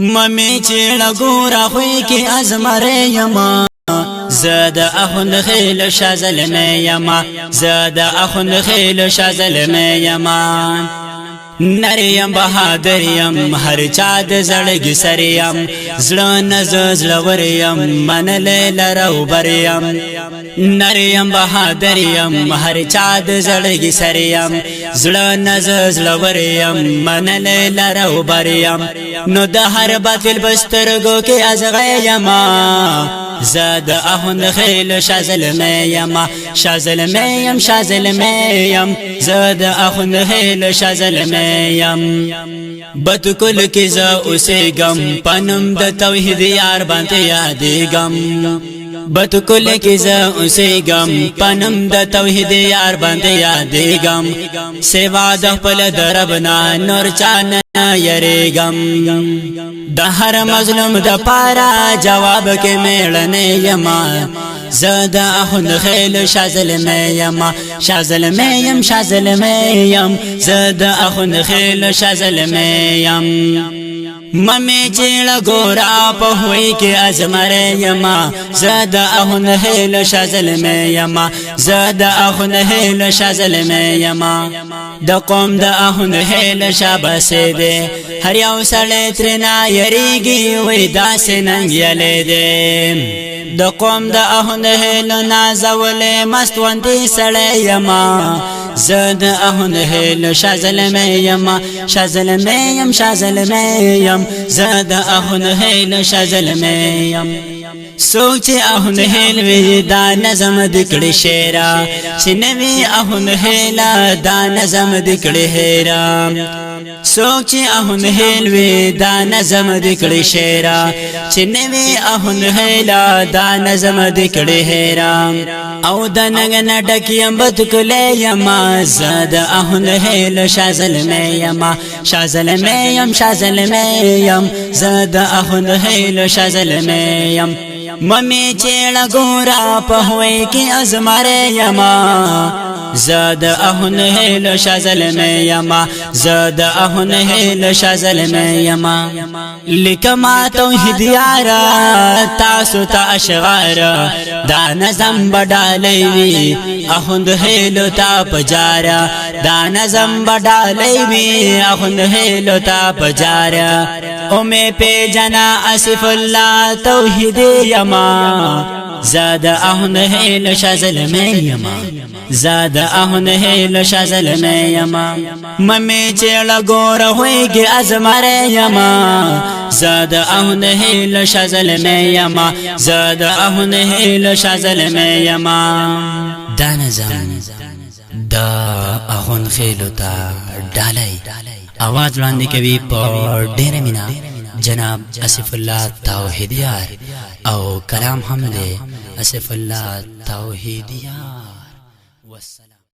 ممی چیڑا گورا خوی کی ازمره یما زاد اخوند خیل شازل میں یما زاد اخوند خیل شازل میں یما نریم بہادریم ہر چاد زڑگ سریم زڑن زلوریم من لیل رو بریم نریم بہادریم ہر چاد زڑگ سریم زڑن زلوریم من لیل رو بریم نو دہر باطل بسترگو کے ازغیما زاد اخوند خیل شازل میں یما شازل میں یم شازل میں یم زاد اخوند خیل شازل میں بد کل کی ز اسے گم پنم د توحید یار بانتے یادی گم بد کل کی ز اسے گم پنم د توحید یار بانتے یادی گم سوا د پل دربنا نور چان یری گم د ہر مظلوم د پارا جواب کے میڑنے یما زاد اخوند خیل شازل میں یما شازل میں یم شازل میں یم زاد اخوند خیل شازل میں یم ممی چیڑا گورا پہوئی کے ازمر یما زاد اخوند خیل شازل میں یما زاد اخوند خیل شازل میں یما د قوم د اخوند خیل شاباسے دے ہر یو سڑے ترنا یریگی وی داسی ننگ یلے دے د قوم د اخوند خیل نازولے مستوندی سڑے یما زاد اخوند خیل شازل میں یما شازل میں یم شازل میں یم زاد اخوند خیل شازل میں یم سوچ اخوند خیل وی دا نظم دکڑی شیرا چنوی اخوند خیل دا نظم دکڑی حیرا سوچ اخوند خیل وی دا نظم دکڑی شیرا چنوی اخوند خیل دا نظم دکڑی حیرا او دا نگن ڈکیم بدکلے یما زاد اخوند خیل شازل میں یما شازل میں یم شازل میں یم زاد اخوند خیل شازل میں یم ممی چیڑا گورا پہوئی کی ازمر یما زاد اخوند خیل شازل میں یما زاد اخوند خیل شازل میں یما لکما توحید یارا تاسو تا اشغارا دا نظم بڑالیوی اخوند خیل تا پجارا دا نظم بڑالیوی اخوند خیل تا پجارا او میں پہ جنا اسف اللہ توحید یما زاد اخوند خیل شازل میں یما زاد اخوند خیل شازل میں یما ممی چیڑا گورا ہوئی گی ازمر یما زاد اخوند خیل شازل میں یما زاد اخوند خیل شازل میں یما دا نظم دا اخوند خیل تا ڈالائی آواز لاندی کبھی پر دیر مینا جناب اسف اللہ توحیدیار او کلام حمد اسف اللہ توحیدیار والسلام